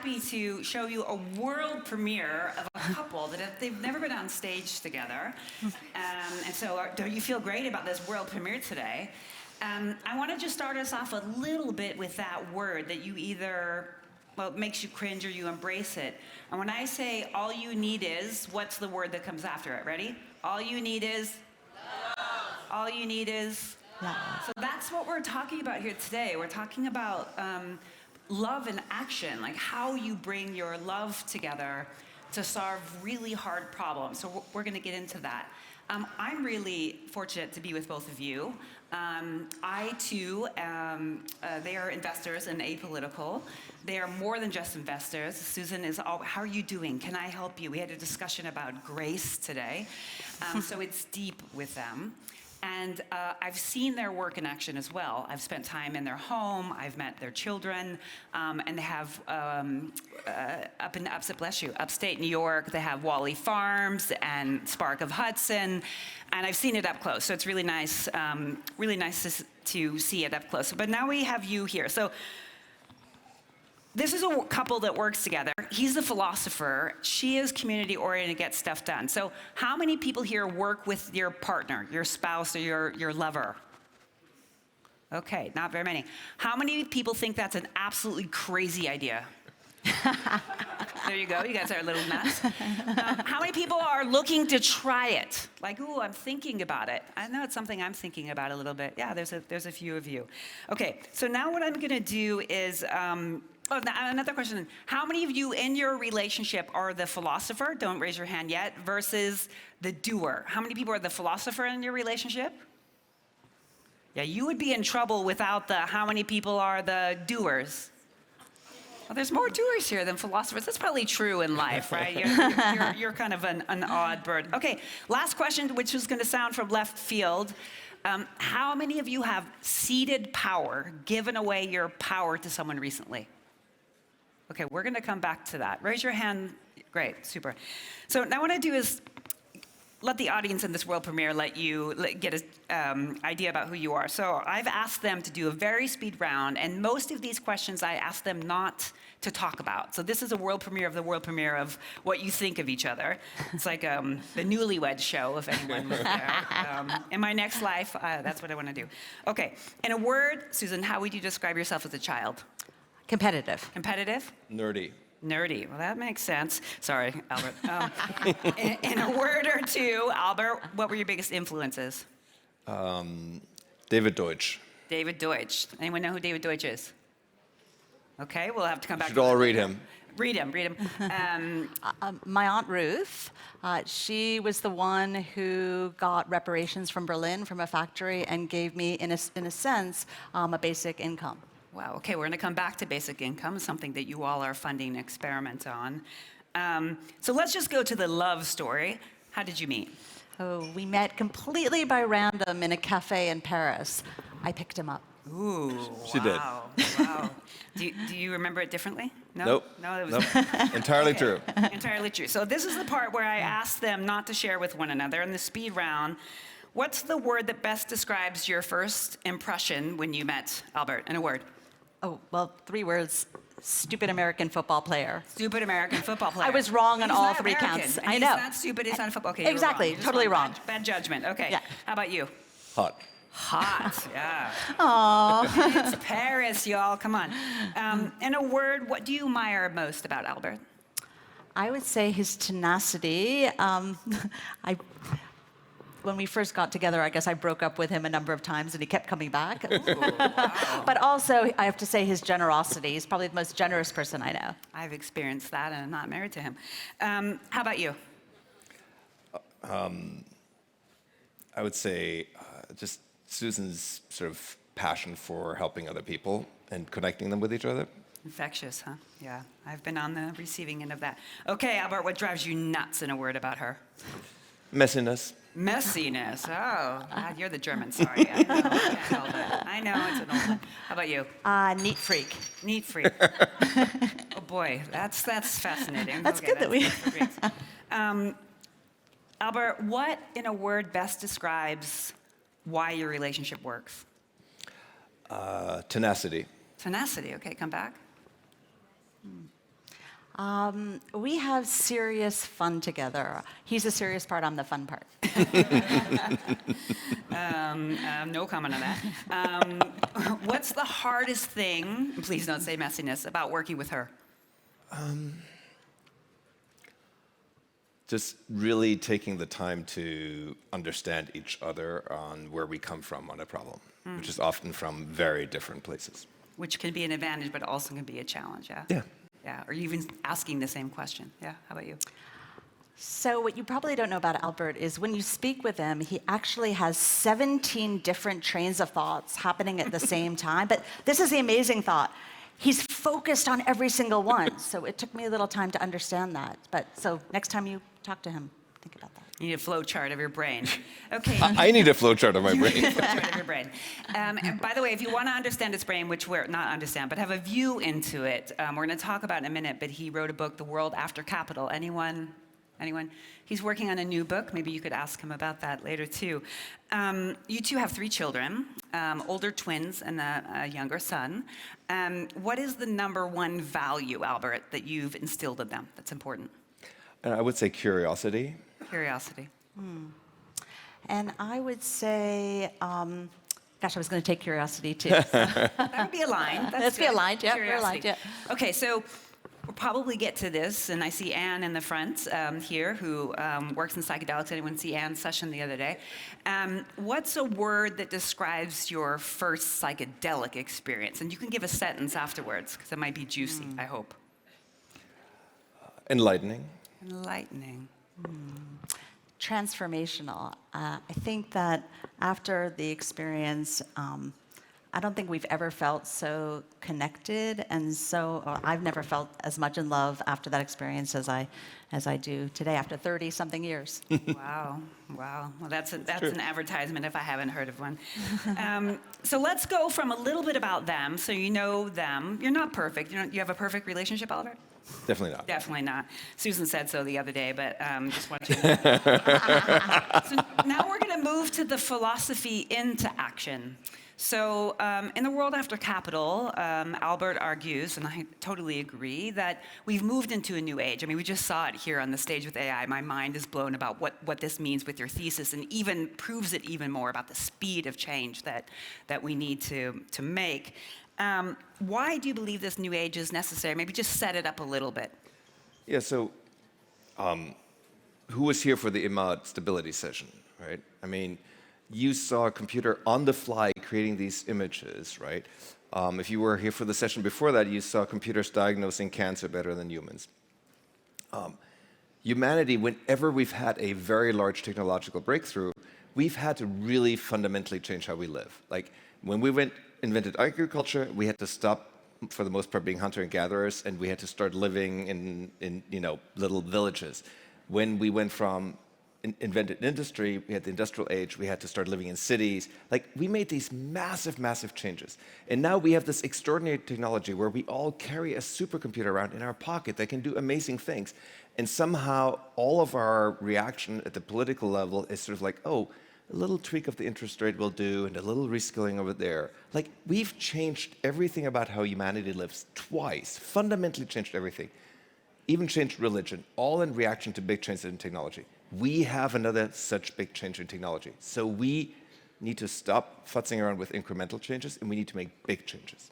happy to show you a world premiere of a couple that they've never been on stage together. And so do you feel great about this world premiere today? I want to just start us off a little bit with that word that you either, well, it makes you cringe or you embrace it. And when I say all you need is, what's the word that comes after it? Ready? All you need is? Love. All you need is? Love. So that's what we're talking about here today. We're talking about love in action, like how you bring your love together to solve really hard problems. So we're going to get into that. I'm really fortunate to be with both of you. I, too, they are investors in Apolitical. They are more than just investors. Susan is, how are you doing? Can I help you? We had a discussion about grace today. So it's deep with them. And I've seen their work in action as well. I've spent time in their home. I've met their children. And they have, upstate New York, they have Wally Farms and Spark of Hudson. And I've seen it up close. So it's really nice to see it up close. But now we have you here. So this is a couple that works together. He's the philosopher. She is community-oriented, gets stuff done. So how many people here work with your partner, your spouse, or your lover? Okay, not very many. How many people think that's an absolutely crazy idea? There you go. You guys are a little nuts. How many people are looking to try it? Like, ooh, I'm thinking about it. I know it's something I'm thinking about a little bit. Yeah, there's a few of you. Okay, so now what I'm going to do is... another question. How many of you in your relationship are the philosopher? Don't raise your hand yet. Versus the doer. How many people are the philosopher in your relationship? Yeah, you would be in trouble without the how many people are the doers. Well, there's more doers here than philosophers. That's probably true in life, right? You're kind of an odd bird. Okay, last question, which is going to sound from left field. How many of you have ceded power, given away your power to someone recently? Okay, we're going to come back to that. Raise your hand. Great, super. So now what I do is let the audience in this world premiere let you get an idea about who you are. So I've asked them to do a very speed round, and most of these questions I asked them not to talk about. So this is a world premiere of the world premiere of what you think of each other. It's like the Newlywed Show, if anyone was there. In my next life, that's what I want to do. Okay, in a word, Susan, how would you describe yourself as a child? Competitive. Competitive? Nerdy. Nerdy. Well, that makes sense. Sorry, Albert. In a word or two, Albert, what were your biggest influences? David Deutsch. David Deutsch. Anyone know who David Deutsch is? Okay, we'll have to come back. You should all read him. Read him. My Aunt Ruth, she was the one who got reparations from Berlin from a factory and gave me, in a sense, a basic income. Wow, okay, we're going to come back to basic income, something that you all are funding an experiment on. So let's just go to the love story. How did you meet? Oh, we met completely by random in a cafe in Paris. I picked him up. Ooh, she did. Wow. Do you remember it differently? No? Nope. No, it was nope. Entirely true. Entirely true. So this is the part where I asked them not to share with one another in the speed round. What's the word that best describes your first impression when you met Albert, in a word? Oh, well, 3 words. Stupid American football player. Stupid American football player. I was wrong on all 3 American, counts. And I know. He's not stupid, he's not a football. Okay, exactly, totally wrong. Bad judgment. Okay. Yeah. How about you? Hot. Hot, yeah. Aww. It's Paris, y'all. Come on. In a word, what do you admire most about Albert? I would say his tenacity. When we first got together, I guess I broke up with him a number of times, and he kept coming back. Ooh, wow. But also, I have to say his generosity. He's probably the most generous person I know. I've experienced that, and I'm not married to him. How about you? I would say just Susan's sort of passion for helping other people and connecting them with each other. Infectious, huh? Yeah, I've been on the receiving end of that. Okay, Albert, what drives you nuts in a word about her? Messiness. Messiness. Oh, God, you're the German. Sorry. I know. I can't help it. I know it's an old one. How about you? Neat freak. Neat freak. Oh boy, that's fascinating. That's okay, good that we. Albert, what in a word best describes why your relationship works? Tenacity. Tenacity. Okay, come back. We have serious fun together. He's the serious part, I'm the fun part. No comment on that. What's the hardest thing, please don't say messiness, about working with her? Just really taking the time to understand each other on where we come from on a problem, which is often from very different places. Which can be an advantage, but also can be a challenge, yeah? Yeah. Yeah, or even asking the same question. Yeah, how about you? So what you probably don't know about Albert is when you speak with him, he actually has 17 different trains of thoughts happening at the same time. But this is the amazing thought. He's focused on every single one. So it took me a little time to understand that. But so next time you talk to him, think about that. You need a flow chart of your brain. Okay. I need a flowchart of my brain. Flowchart of your brain. And by the way, if you want to understand his brain, which we're not understand, but have a view into it, we're going to talk about in a minute. But he wrote a book, The World After Capital. Anyone? Anyone? He's working on a new book. Maybe you could ask him about that later too. You two have 3 children, older twins and a younger son. What is the #1 value, Albert, that you've instilled in them that's important? I would say curiosity. Curiosity. And I would say, gosh, I was going to take curiosity too. That would be aligned. Let's be good. aligned, yeah, we're Curiosity. aligned, yeah. Okay, so we'll probably get to this, and I see Anne in the front here, who works in psychedelics. Anyone see Anne's session the other day? What's a word that describes your first psychedelic experience? And you can give a sentence afterwards, because it might be juicy, I hope. Enlightening. Enlightening. Transformational. I think that after the experience, I don't think we've ever felt so connected, and so I've never felt as much in love after that experience as I do today after 30-something years. Wow, wow. Well, that's an advertisement if I haven't heard of one. So let's go from a little bit about them, so you know them. You're not perfect. You have a perfect relationship, Albert? Definitely not. Definitely not. Susan said so the other day, but just want you to know. So now we're going to move to the philosophy into action. So in the world after capital, Albert argues, and I totally agree, that we've moved into a new age. I mean, we just saw it here on the stage with AI. My mind is blown about what this means with your thesis, and even proves it even more about the speed of change that we need to make. Why do you believe this new age is necessary? Maybe just set it up a little bit. Yeah, so who was here for the Imad stability session, right? I mean, you saw a computer on the fly creating these images, right? If you were here for the session before that, you saw computers diagnosing cancer better than humans. Humanity, whenever we've had a very large technological breakthrough, we've had to really fundamentally change how we live. Like, when we invented agriculture, we had to stop, for the most part, being hunter and gatherers, and we had to start living in little villages. When we went from invented industry, we had the industrial age, we had to start living in cities. Like, we made these massive, massive changes. And now we have this extraordinary technology where we all carry a supercomputer around in our pocket that can do amazing things. And somehow, all of our reaction at the political level is sort of like, oh, a little tweak of the interest rate will do, and a little reskilling over there. Like, we've changed everything about how humanity lives twice, fundamentally changed everything. Even changed religion, all in reaction to big changes in technology. We have another such big change in technology. So we need to stop futzing around with incremental changes, and we need to make big changes.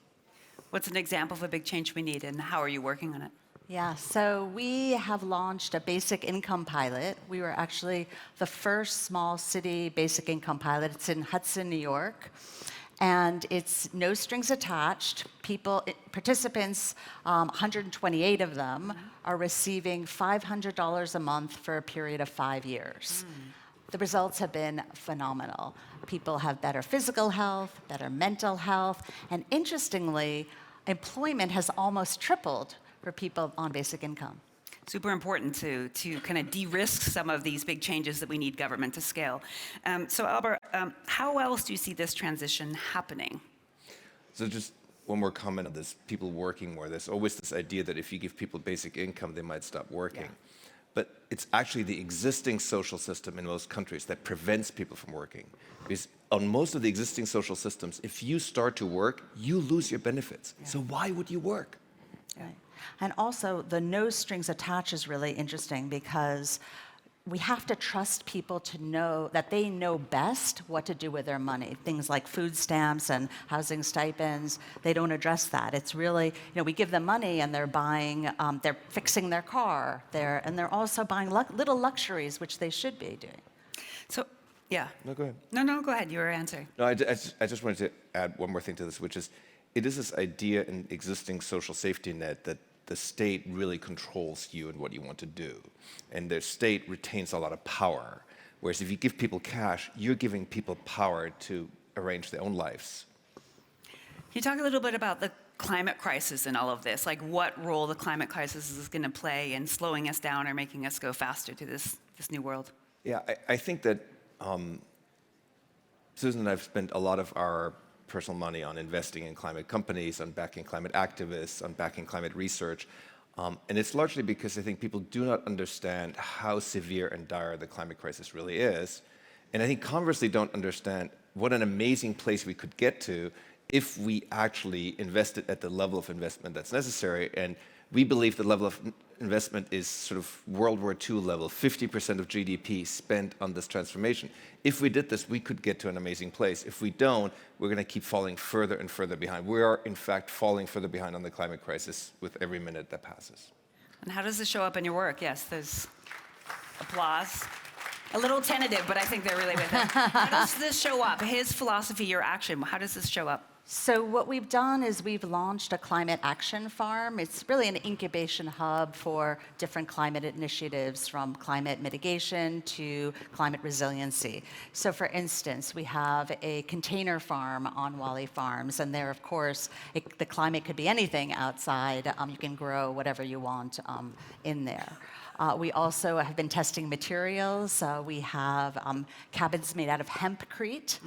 What's an example of a big change we need, and how are you working on it? Yeah, so we have launched a basic income pilot. We were actually the first small city basic income pilot. It's in Hudson, New York. And it's no strings attached. Participants, 128 of them, are receiving $500 a month for a period of 5 years. The results have been phenomenal. People have better physical health, better mental health, and interestingly, employment has almost tripled for people on basic income. Super important to kind of de-risk some of these big changes that we need government to scale. So Albert, how else do you see this transition happening? So just one more comment on this, people working more. There's always this idea that if you give people basic income, they might stop working. Yeah. But it's actually the existing social system in most countries that prevents people from working. Because on most of the existing social systems, if you start to work, you lose your benefits. Yeah. So why would you work? Right. And also, the no strings attached is really interesting because we have to trust people to know that they know best what to do with their money. Things like food stamps and housing stipends, they don't address that. It's really, we give them money and they're buying, they're fixing their car, and they're also buying little luxuries, which they should be doing. So, yeah. No, go ahead. No, go ahead. You were answering. No, I just wanted to add one more thing to this, which is, it is this idea in existing social safety net that the state really controls you and what you want to do. And the state retains a lot of power. Whereas if you give people cash, you're giving people power to arrange their own lives. Can you talk a little bit about the climate crisis in all of this? Like what role the climate crisis is going to play in slowing us down or making us go faster to this new world? Yeah, I think that Susan and I have spent a lot of our personal money on investing in climate companies, on backing climate activists, on backing climate research. And it's largely because I think people do not understand how severe and dire the climate crisis really is. And I think conversely don't understand what an amazing place we could get to if we actually invested at the level of investment that's necessary. And we believe the level of investment is sort of World War II level, 50% of GDP spent on this transformation. If we did this, we could get to an amazing place. If we don't, we're going to keep falling further and further behind. We are, in fact, falling further behind on the climate crisis with every minute that passes. And how does this show up in your work? Yes, there's applause. A little tentative, but I think they're really with it. How does this show up? His philosophy, your action, how does this show up? So what we've done is we've launched a climate action farm. It's really an incubation hub for different climate initiatives, from climate mitigation to climate resiliency. So for instance, we have a container farm on Wally Farms, and there, of course, the climate could be anything outside. You can grow whatever you want in there. We also have been testing materials. We have cabins made out of hempcrete.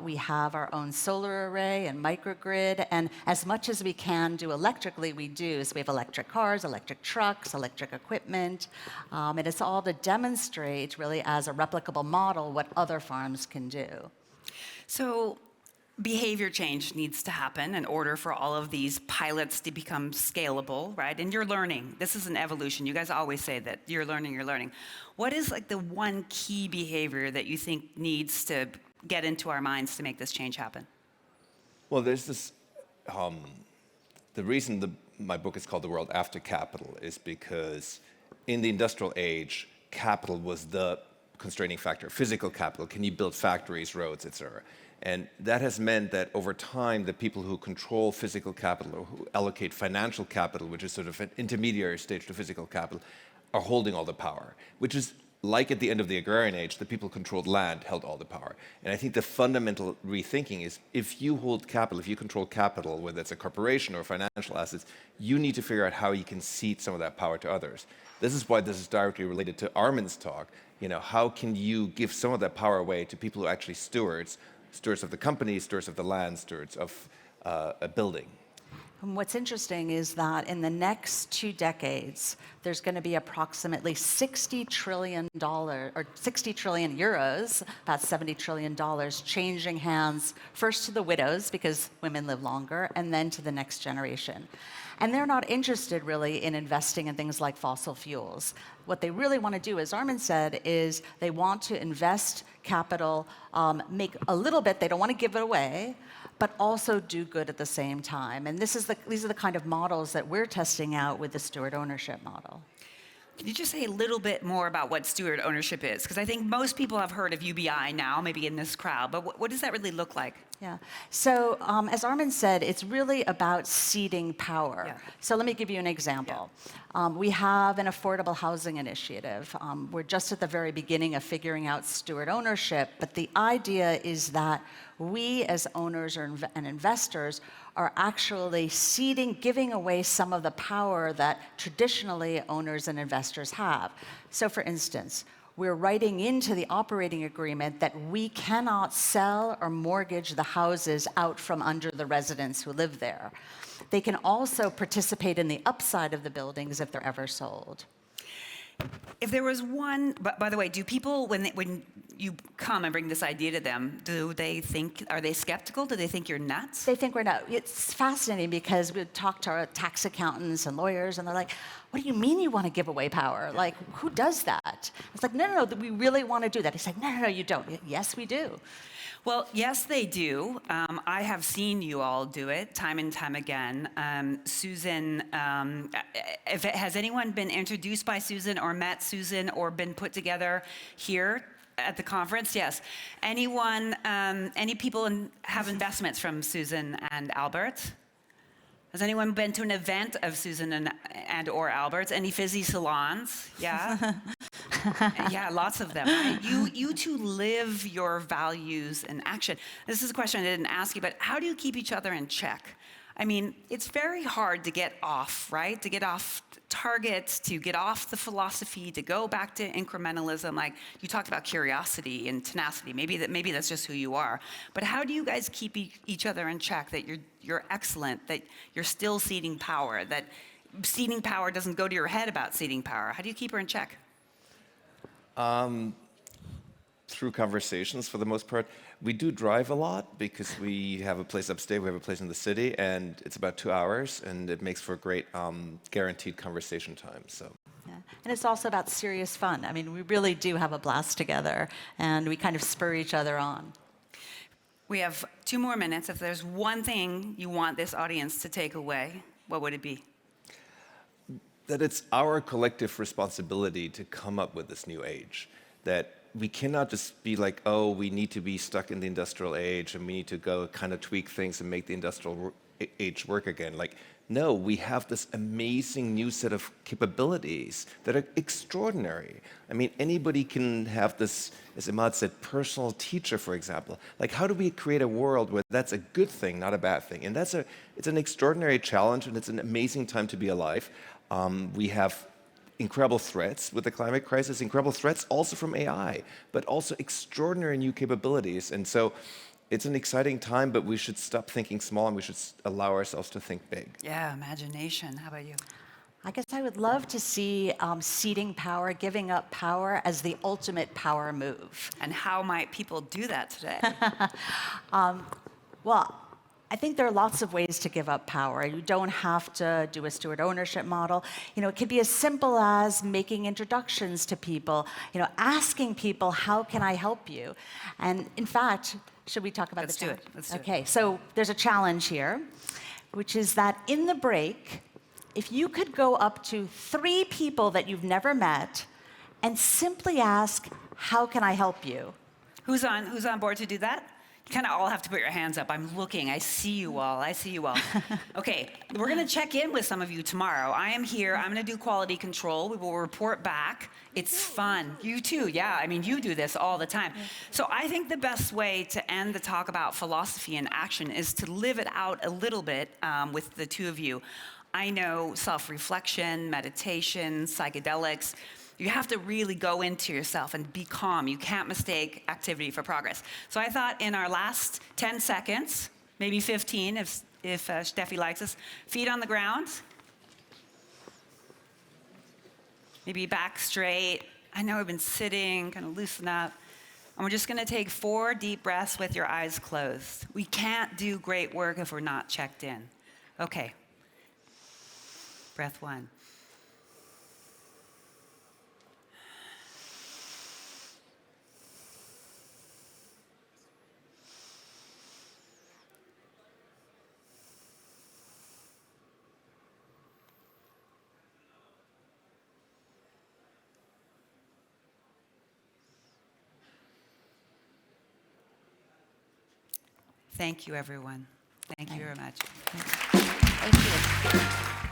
We have our own solar array and microgrid. And as much as we can do electrically, we do. So we have electric cars, electric trucks, electric equipment. And it's all to demonstrate, really, as a replicable model, what other farms can do. So behavior change needs to happen in order for all of these pilots to become scalable, right? And you're learning. This is an evolution. You guys always say that you're learning. What is like the one key behavior that you think needs to get into our minds to make this change happen? Well, there's this, the reason my book is called The World After Capital is because in the industrial age, capital was the constraining factor. Physical capital, can you build factories, roads, et cetera? And that has meant that over time, the people who control physical capital or who allocate financial capital, which is sort of an intermediary stage to physical capital, are holding all the power, which is like at the end of the agrarian age, the people who controlled land held all the power. And I think the fundamental rethinking is if you hold capital, if you control capital, whether it's a corporation or financial assets, you need to figure out how you can cede some of that power to others. This is why this is directly related to Armin's talk. How can you give some of that power away to people who are actually stewards of the company, stewards of the land, stewards of a building? And what's interesting is that in the next 2 decades, there's going to be approximately $60 trillion, or 60 trillion euros, about $70 trillion, changing hands first to the widows, because women live longer, and then to the next generation. And they're not interested really in investing in things like fossil fuels. What they really want to do, as Armin said, is they want to invest capital, make a little bit, they don't want to give it away, but also do good at the same time. And these are the kind of models that we're testing out with the steward ownership model. Can you just say a little bit more about what steward ownership is? Because I think most people have heard of UBI now, maybe in this crowd, but what does that really look like? Yeah. So as Armin said, it's really about ceding power. Yeah. So let me give you an example. Yeah. We have an affordable housing initiative. We're just at the very beginning of figuring out steward ownership, but the idea is that we as owners and investors are actually ceding, giving away some of the power that traditionally owners and investors have. So for instance, we're writing into the operating agreement that we cannot sell or mortgage the houses out from under the residents who live there. They can also participate in the upside of the buildings if they're ever sold. If there was one, by the way, do people, when you come and bring this idea to them, are they skeptical? Do they think you're nuts? They think we're nuts. It's fascinating because we talk to our tax accountants and lawyers, and they're like, what do you mean you want to give away power? Like, who does that? It's like, no, we really want to do that. It's like, no, you don't. Yes, we do. Well, yes, they do. I have seen you all do it time and time again. Susan, has anyone been introduced by Susan or met Susan or been put together here at the conference? Yes. Anyone, any people have investments from Susan and Albert? Has anyone been to an event of Susan and or Albert's? Any fizzy salons? Yeah? Yeah, lots of them. Right? You two live your values in action. This is a question I didn't ask you, but how do you keep each other in check? I mean, it's very hard to get off, right? To get off targets, to get off the philosophy, to go back to incrementalism. Like you talked about curiosity and tenacity. Maybe that's just who you are. But how do you guys keep each other in check? That you're excellent. That you're still ceding power. That ceding power doesn't go to your head about ceding power. How do you keep her in check? Through conversations, for the most part. We do drive a lot because we have a place upstate, we have a place in the city, and it's about 2 hours, and it makes for great guaranteed conversation time. So. Yeah. And it's also about serious fun. I mean, we really do have a blast together, and we kind of spur each other on. We have 2 more minutes. If there's one thing you want this audience to take away, what would it be? That it's our collective responsibility to come up with this new age. That we cannot just be like, oh, we need to be stuck in the industrial age and we need to go kind of tweak things and make the industrial age work again. Like, no, we have this amazing new set of capabilities that are extraordinary. I mean, anybody can have this, as Imad said, personal teacher, for example. Like, how do we create a world where that's a good thing, not a bad thing? And it's an extraordinary challenge, and it's an amazing time to be alive. We have incredible threats with the climate crisis, incredible threats also from AI, but also extraordinary new capabilities. And so it's an exciting time, but we should stop thinking small and we should allow ourselves to think big. Yeah, imagination. How about you? I guess I would love to see ceding power, giving up power as the ultimate power move. And how might people do that today? Well, I think there are lots of ways to give up power. You don't have to do a steward ownership model. You know, it could be as simple as making introductions to people, you know, asking people, how can I help you? And in fact, should we talk about Let's the challenge? Let's do it. Okay, so there's a challenge here, which is that in the break, if you could go up to 3 people that you've never met and simply ask, how can I help you? Who's on board to do that? You kind of all have to put your hands up. I'm looking. I see you all. Okay, we're going to check in with some of you tomorrow. I am here. I'm going to do quality control. We will report back. It's fun. You too, yeah. I mean, you do this all the time. So I think the best way to end the talk about philosophy and action is to live it out a little bit with the 2 of you. I know self-reflection, meditation, psychedelics. You have to really go into yourself and be calm. You can't mistake activity for progress. So I thought in our last 10 seconds, maybe 15 if Steffi likes us, feet on the ground. Maybe back straight. I know I've been sitting, kind of loosen up. And we're just going to take 4 deep breaths with your eyes closed. We can't do great work if we're not checked in. Okay. Breath 1. Thank you, everyone. Thank you very much. Thank you.